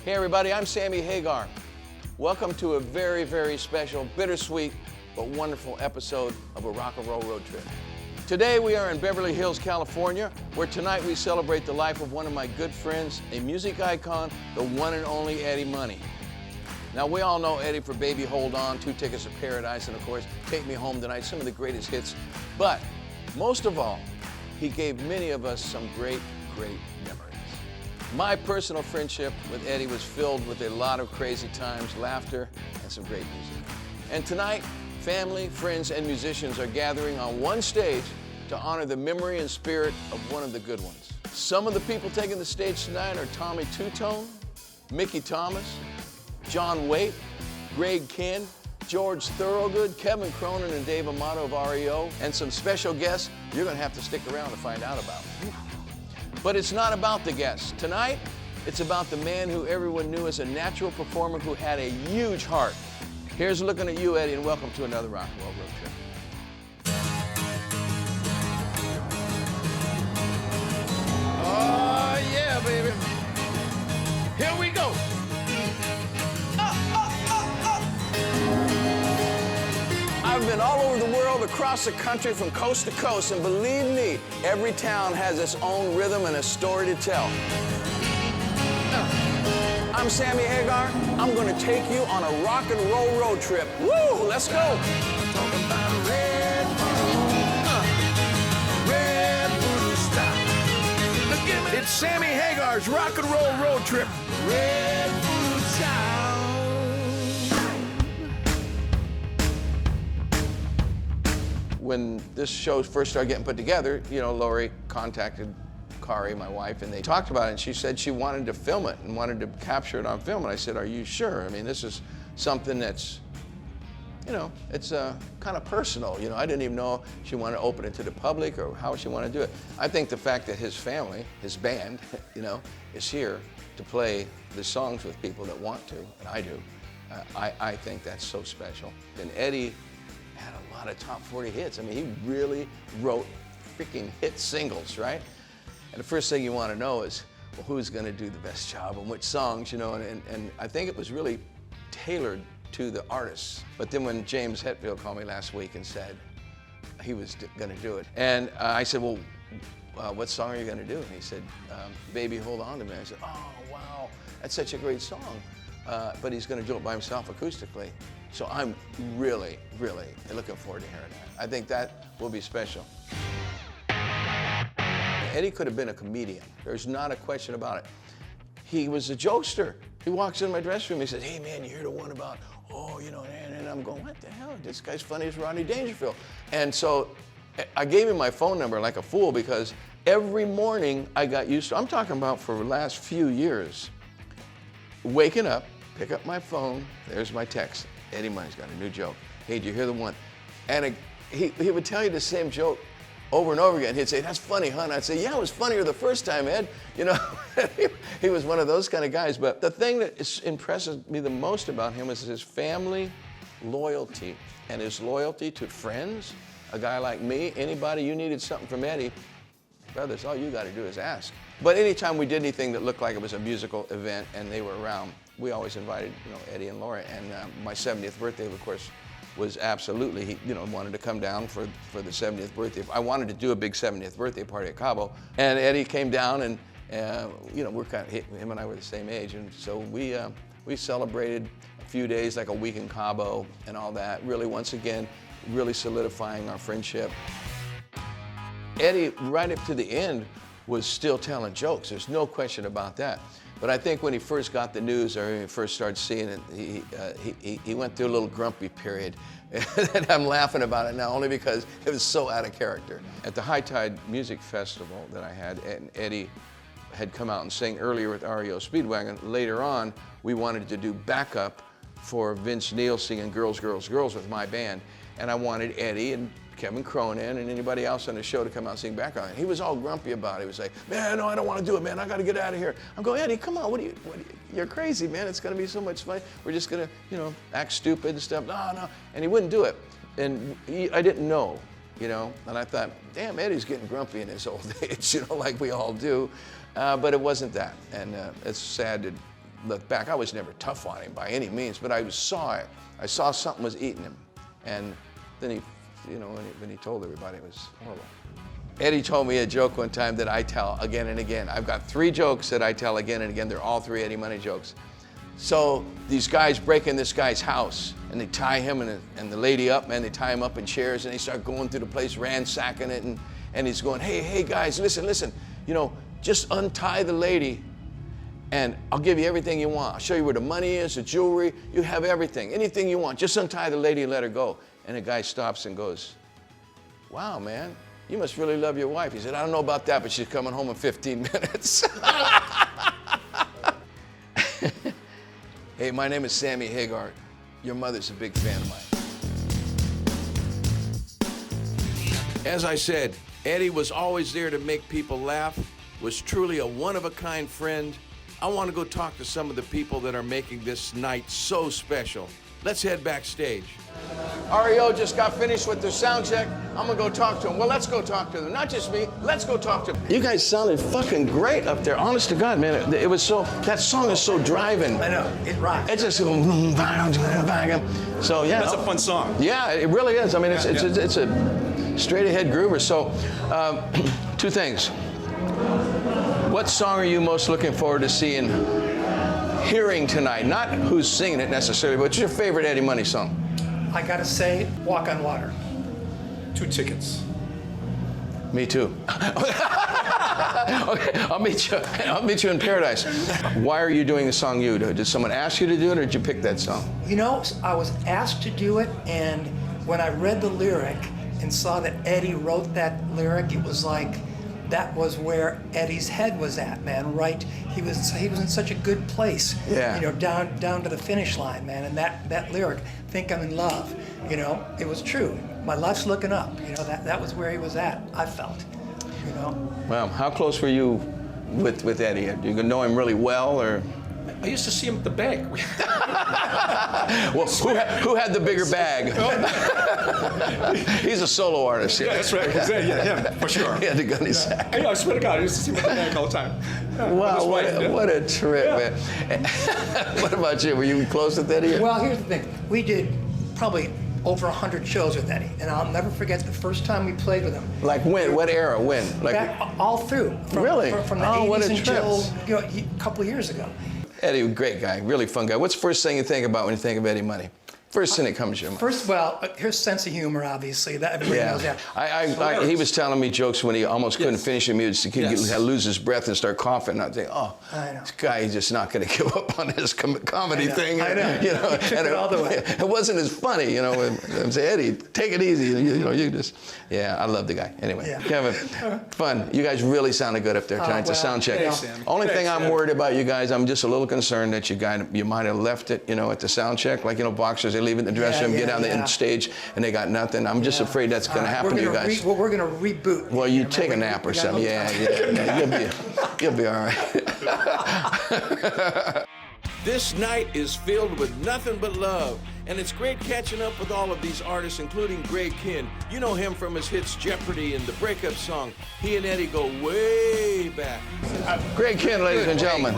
Hey everybody, I'm Sammy Hagar. Welcome to a very, very special, bittersweet, but wonderful episode of a rock and roll road trip. Today we are in Beverly Hills, California, where tonight we celebrate the life of one of my good friends, a music icon, the one and only Eddie Money. Now we all know Eddie for Baby Hold On, Two Tickets to Paradise, and of course, Take Me Home Tonight, some of the greatest hits. But most of all, he gave many of us some great, great memories. My personal friendship with Eddie was filled with a lot of crazy times, laughter, and some great music. And tonight, family, friends, and musicians are gathering on one stage to honor the memory and spirit of one of the good ones. Some of the people taking the stage tonight are Tommy Tutone, Mickey Thomas, John Waite, Greg Kihn, George Thorogood, Kevin Cronin, and Dave Amato of REO, and some special guests you're going to have to stick around to find out about. But it's not about the guests. Tonight, it's about the man who everyone knew as a natural performer who had a huge heart. Here's looking at you, Eddie, and welcome to another rock and roll road trip. Oh, yeah, baby. Here we go. I've been all over the world, across the country, from coast to coast, and believe me, every town has its own rhythm and a story to tell. I'm Sammy Hagar. I'm going to take you on a rock and roll road trip. Woo! Let's go. Talking about Red Bull style. It's Sammy Hagar's rock and roll road trip. Red Bull style. When this show first started getting put together, you know, Lori contacted Kari, my wife, and they talked about it, and she said she wanted to film it and wanted to capture it on film. And I said, are you sure? I mean, this is something that's, you know, it's kind of personal. You know, I didn't even know she wanted to open it to the public or how she wanted to do it. I think the fact that his family, his band, you know, is here to play the songs with people that want to, and I do, I think that's so special. And Eddie had a lot of top 40 hits. I mean, he really wrote freaking hit singles, right? And the first thing you want to know is, well, who's going to do the best job and which songs, you know, and I think it was really tailored to the artists. But then when James Hetfield called me last week and said he was going to do it, and I said, well, what song are you going to do? And he said, Baby Hold On to Me. I said, oh, wow, that's such a great song. But he's going to do it by himself acoustically. So I'm really, really looking forward to hearing that. I think that will be special. Eddie could have been a comedian. There's not a question about it. He was a jokester. He walks in my dressing room, he says, hey man, you hear the one about, oh, you know, and I'm going, what the hell? This guy's funny as Rodney Dangerfield. And so I gave him my phone number like a fool because every morning I got used to, I'm talking about for the last few years, waking up, pick up my phone, there's my text. Eddie Money's got a new joke. Hey, did you hear the one? And he would tell you the same joke over and over again. He'd say, that's funny, huh? And I'd say, yeah, it was funnier the first time, Ed. You know, he was one of those kind of guys. But the thing that impresses me the most about him is his family loyalty and his loyalty to friends. A guy like me, anybody, you needed something from Eddie, brothers, all you got to do is ask. But anytime we did anything that looked like it was a musical event and they were around, we always invited, you know, Eddie and Laura. And my 70th birthday, of course, was absolutely, he, you know, wanted to come down for the 70th birthday. I wanted to do a big 70th birthday party at Cabo, and Eddie came down, and you know, we're kind of, him and I were the same age, and so we celebrated a few days, like a week in Cabo and all that. Really, once again, really solidifying our friendship. Eddie, right up to the end, was still telling jokes. There's no question about that. But I think when he first got the news, or when he first started seeing it, he went through a little grumpy period. And I'm laughing about it now only because it was so out of character. At the High Tide Music Festival that I had, and Eddie had come out and sang earlier with REO Speedwagon. Later on, we wanted to do backup for Vince Neil singing Girls, Girls, Girls with my band. And I wanted Eddie and Kevin Cronin and anybody else on the show to come out and sing background. And he was all grumpy about it. He was like, man, no, I don't want to do it, man. I got to get out of here. I'm going, Eddie, come on. You're crazy, man. It's going to be so much fun. We're just going to, you know, act stupid and stuff. No. And he wouldn't do it. And I didn't know, you know. And I thought, damn, Eddie's getting grumpy in his old age, you know, like we all do. But it wasn't that. And it's sad to look back, I was never tough on him by any means, but I saw it. I saw something was eating him. And then he, you know, when he told everybody, it was horrible. Eddie told me a joke one time that I tell again and again. I've got 3 jokes that I tell again and again. They're all 3 Eddie Money jokes. So these guys break in this guy's house, and they tie him and the lady up, man. They tie him up in chairs, and they start going through the place, ransacking it, and he's going, hey guys, listen, you know, just untie the lady, and I'll give you everything you want. I'll show you where the money is, the jewelry, you have everything, anything you want. Just untie the lady and let her go. And the guy stops and goes, wow, man, you must really love your wife. He said, I don't know about that, but she's coming home in 15 minutes. Hey, my name is Sammy Hagar. Your mother's a big fan of mine. As I said, Eddie was always there to make people laugh, was truly a one-of-a-kind friend. I want to go talk to some of the people that are making this night so special. Let's head backstage. REO just got finished with their sound check. I'm gonna go talk to them. Well, let's go talk to them. Not just me, let's go talk to them. You guys sounded fucking great up there. Honest to God, man, it was so, that song is so driving. I know, it rocks. It just, so yeah. That's a fun song. Yeah, it really is. I mean, it's a straight ahead groover. So, 2 things. What song are you most looking forward to hearing tonight? Not who's singing it necessarily, but what's your favorite Eddie Money song? I gotta say, Walk on Water. 2 tickets. Me too. Okay, I'll meet you in paradise. Why are you doing the song You? Did someone ask you to do it, or did you pick that song? You know, I was asked to do it, and when I read the lyric and saw that Eddie wrote that lyric, it was like, that was where Eddie's head was at, man, right? He was in such a good place, yeah. You know, down to the finish line, man, and that lyric, Think I'm in Love, you know, it was true. My life's looking up, you know, that was where he was at, I felt, you know. Well, how close were you with Eddie? Do you know him really well, or? I used to see him at the bank. Well, who had the bigger bag? He's a solo artist. Yeah, that's right. Yeah, him, for sure. He had the gun in his sack. I swear to God, I used to see him at the bank all the time. Wow, what a trip, man. What about you? Were you close with Eddie? Well, here's the thing. We did probably over 100 shows with Eddie, and I'll never forget the first time we played with him. Like when? What era? When? Like all through. Really? From the 80s until a couple of years ago. Eddie, great guy, really fun guy. What's the first thing you think about when you think of Eddie Money? First thing that comes to your mind. First, well, his sense of humor, obviously, that everybody knows that. He was telling me jokes when he almost couldn't finish him. He would lose his breath and start coughing. And I'd think, oh, this guy is just not going to give up on his comedy thing. I know. You know, He took it all the way. It wasn't as funny, you know. I say, Eddie, take it easy. You know, you just, I love the guy. Anyway, Kevin, fun. You guys really sounded good up there tonight. It's a sound check. Only thing I'm worried about, you guys, I'm just a little concerned that you might have left it, you know, at the sound check. Like, you know, boxers, they leave it in the dressing room, get down the stage, and they got nothing. I'm just afraid that's going to happen to you guys. We're going to reboot. Well, you take a nap or something. You'll be all right. This night is filled with nothing but love, and it's great catching up with all of these artists, including Greg Kihn. You know him from his hits Jeopardy and the breakup song. He and Eddie go way back. Greg Kihn, ladies and gentlemen.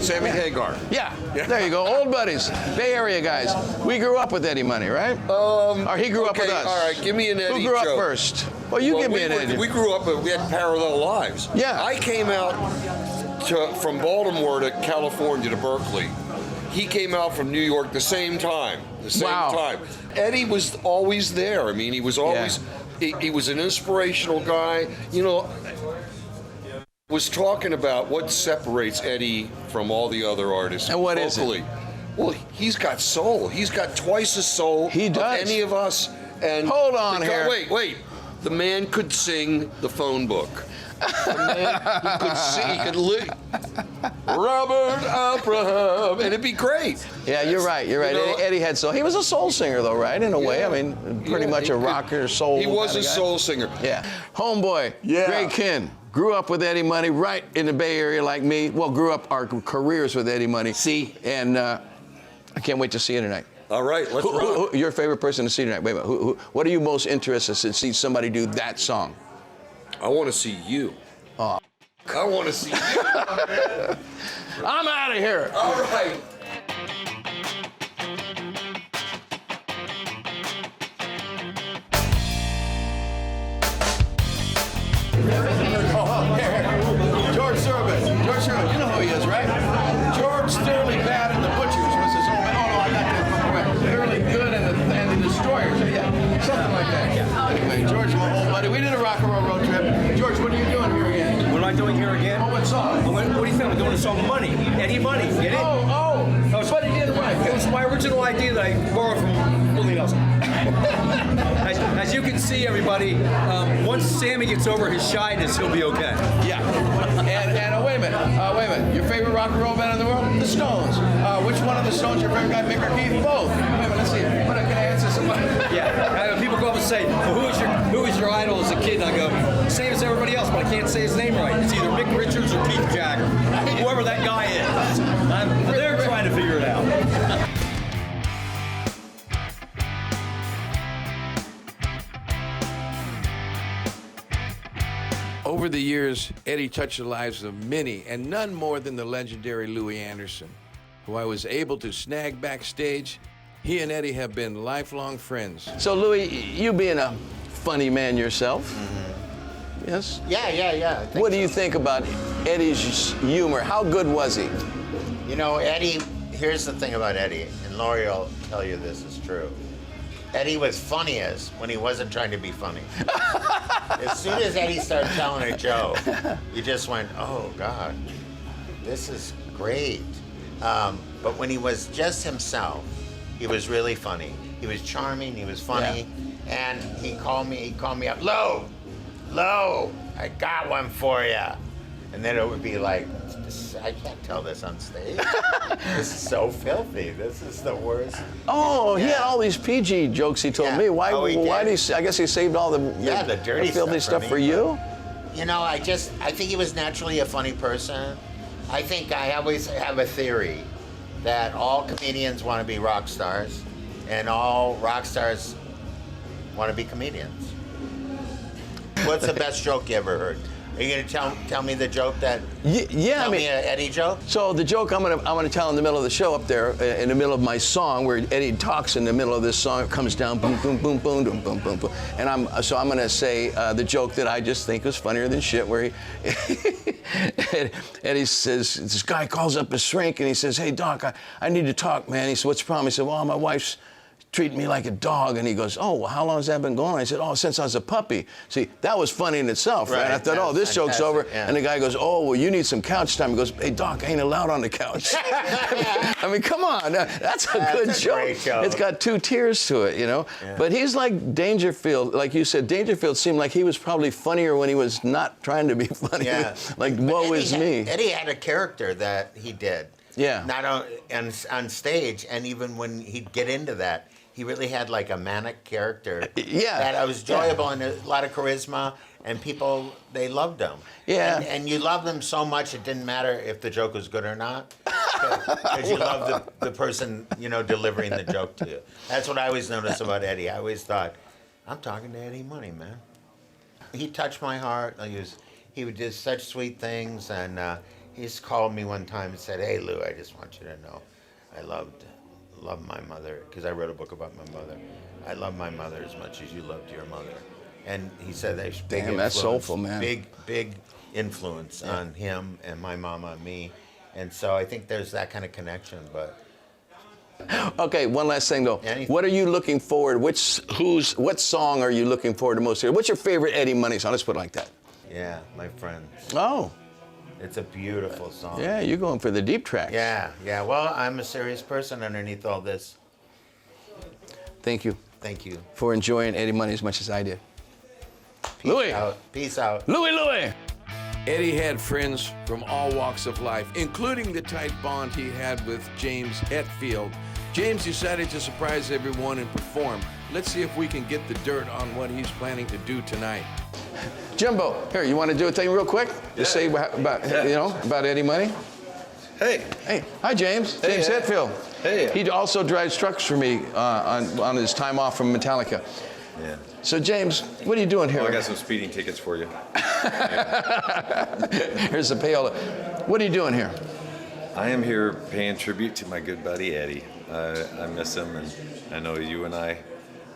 Sammy Hagar. Yeah, there you go. Old buddies, Bay Area guys. We grew up with Eddie Money, right? Or he grew up with us. All right, give me an Eddie Who grew up joke. first? Well, give me an Eddie. We grew up, we had parallel lives. Yeah. I came out from Baltimore to California to Berkeley. He came out from New York the same time. Eddie was always there. I mean, he was always, he was an inspirational guy. You know, was talking about what separates Eddie from all the other artists. And what is it? Well, he's got soul. He's got twice the soul of any of us. And hold on here. Wait. The man could sing the phone book. The man could sing, he could live. Robert Abraham, and it'd be great. Yeah, you're right. You know, Eddie had soul. He was a soul singer, though, right? In a way. I mean, pretty much a rocker, soul. He was a soul singer. Yeah. Homeboy, Greg Kihn, grew up with Eddie Money right in the Bay Area like me. Well, grew up our careers with Eddie Money. And I can't wait to see you tonight. All right, let's rock. Your favorite person to see tonight? Wait a minute. What are you most interested in see somebody do that song? I want to see you. Oh. I want to see you. I'm out of here. All right. Oh, here. George Thorogood. George Thorogood, you know who he is, right? George Thoroughly Bad and the Butchers was his own man. Oh, no, I got that. Thoroughly Good and the Destroyers. Yeah, something like that. Anyway, George, my old buddy, we did a rock and roll road trip. George, what are you doing here again? What am I doing here again? Oh, what song? What do you think? I'm doing a song Money. Eddie Money. Get it? Oh, but he did right. It was my original idea that I borrowed from Willie Nelson. As you can see, everybody, once Sammy gets over his shyness, he'll be okay. Yeah. And wait a minute. Your favorite rock and roll band in the world? The Stones. Which one of the Stones your favorite guy, Mick or Keith? Both. Wait a minute, let's see. Can I answer somebody? Yeah. People go up and say, well, who was your idol as a kid? And I go, same as everybody else, but I can't say his name right. It's either Mick Richards or Keith Jagger. Whoever that guy is. They're trying to figure it out. Over the years, Eddie touched the lives of many, and none more than the legendary Louis Anderson, who I was able to snag backstage. He and Eddie have been lifelong friends. So, Louis, you being a funny man yourself, yes? Yeah. What do you think about Eddie's humor? How good was he? You know, Eddie, here's the thing about Eddie, and Laurie will tell you this is true. Eddie was funniest when he wasn't trying to be funny. As soon as Eddie started telling a joke, you just went, oh, God, this is great. But when he was just himself, he was really funny. He was charming, he was funny, and he called me up, Lo, I got one for you. And then it would be like, I can't tell this on stage. This is so filthy. This is the worst. Oh, he had all these PG jokes he told me. Why did he? I guess he saved all the dirty filthy stuff me. for you? You know, I think he was naturally a funny person. I think I always have a theory that all comedians want to be rock stars, and all rock stars want to be comedians. What's the best joke you ever heard? Are you gonna tell me the joke that? Tell me an Eddie joke. So the joke I'm gonna tell in the middle of the show up there, in the middle of my song, where Eddie talks in the middle of this song, it comes down, boom, boom, boom, boom, boom, boom, boom, boom, and I'm gonna say the joke that I just think was funnier than shit, where Eddie says, this guy calls up his shrink and he says, hey Doc, I need to talk, man. He said, what's the problem? He said, well, my wife's treating me like a dog. And he goes, oh, well, how long has that been going on? I said, oh, since I was a puppy. See, that was funny in itself, right? I thought, oh, this joke's over. Yeah. And the guy goes, oh, well, you need some couch time. He goes, hey, Doc, I ain't allowed on the couch. I mean, come on. That's a good joke. Great joke. It's got two tiers to it, you know? Yeah. But he's like Dangerfield. Like you said, Dangerfield seemed like he was probably funnier when he was not trying to be funny. Yeah. Like, woe is me. Eddie had a character that he did. Yeah. Not on stage, and even when he'd get into that, he really had like a manic character. Yeah. That was enjoyable and a lot of charisma, and people, they loved him. Yeah. And you loved them so much, it didn't matter if the joke was good or not, because you loved the person, you know, delivering the joke to you. That's what I always noticed about Eddie. I always thought, I'm talking to Eddie Money, man. He touched my heart. He would do such sweet things, and he just called me one time and said, hey, Lou, I just want you to know I love my mother, because I wrote a book about my mother. I love my mother as much as you loved your mother. And he said that damn, that's soulful, man. Big influence on him and my mama and me. And so I think there's that kind of connection, but. Okay, one last thing though. What are you looking forward? What song are you looking forward to most? What's your favorite Eddie Money song? Let's put it like that. Yeah, My Friends. Oh. It's a beautiful song. Yeah, you're going for the deep tracks. Yeah. Well, I'm a serious person underneath all this. Thank you. Thank you. For enjoying Eddie Money as much as I did. Peace out. Louis. Eddie had friends from all walks of life, including the tight bond he had with James Hetfield. James decided to surprise everyone and perform. Let's see if we can get the dirt on what he's planning to do tonight. Jimbo, here, you want to do a thing real quick? Just say about Eddie Money? Hey. Hi, James. James Hetfield. Hey. He also drives trucks for me on his time off from Metallica. Yeah. So, James, what are you doing here? Well, I got some speeding tickets for you. Here's the payola. What are you doing here? I am here paying tribute to my good buddy Eddie. I miss him, and I know you and I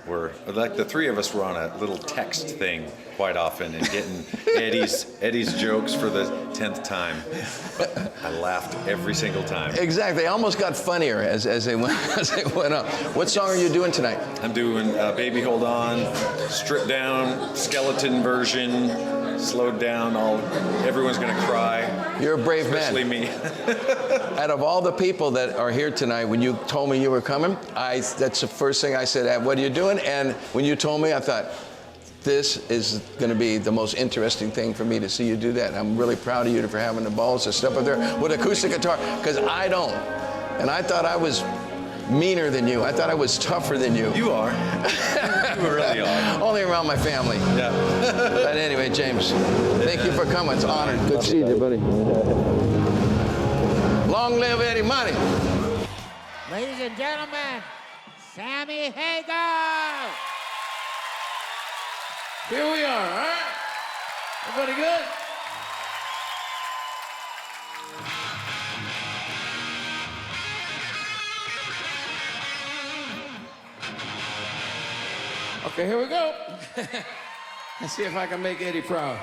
were, like the three of us were on a little text thing quite often and getting Eddie's jokes for the 10th time. I laughed every single time. Exactly. They almost got funnier as they went up. What song are you doing tonight? I'm doing Baby Hold On, stripped down, skeleton version, slowed down, everyone's gonna cry. You're a brave especially man. me. Out of all the people that are here tonight, when you told me you were coming, that's the first thing I said, what are you doing? And when you told me, I thought, this is going to be the most interesting thing for me to see you do that. I'm really proud of you for having the balls to step up there with acoustic guitar, because I don't. And I thought I was meaner than you. I thought I was tougher than you. You are. You really are. Only around my family. Yeah. But anyway, James, thank you for coming. It's an honor. Good seeing you, buddy. Long live Eddie Money. Ladies and gentlemen, Sammy Hagar. Here we are, all right? Everybody good? Okay, here we go. Let's see if I can make Eddie proud.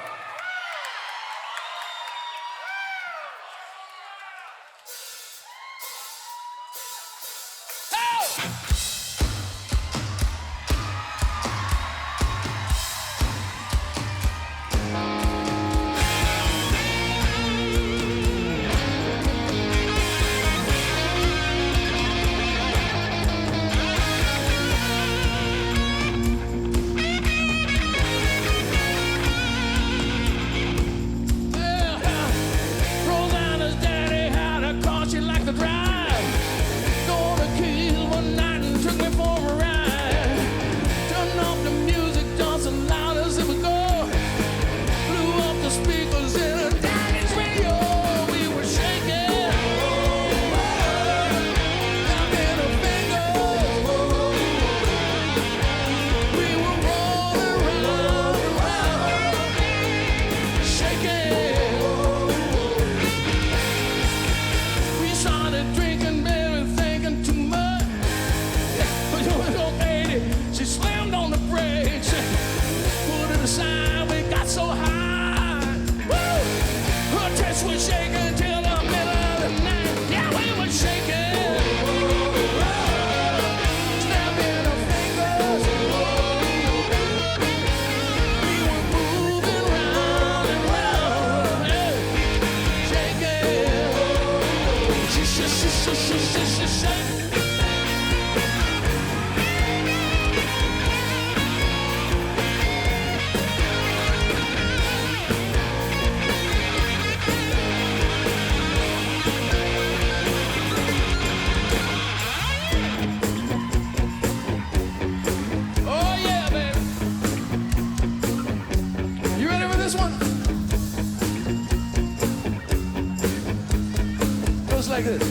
Like this.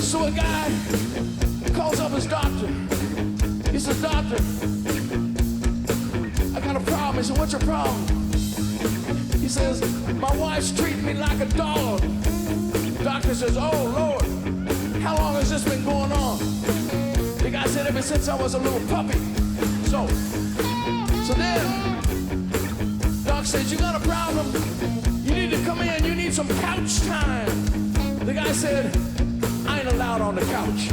So a guy calls up his doctor. He says, "Doctor, I got a problem." He said, "What's your problem?" He says, "My wife's treating me like a dog." Doctor says, "Oh Lord, how long has this been going on?" The guy said, "Ever since I was a little puppy." So then Doc says, "You got a problem? You need to come in, you need some couch time." The guy said, "I ain't allowed on the couch."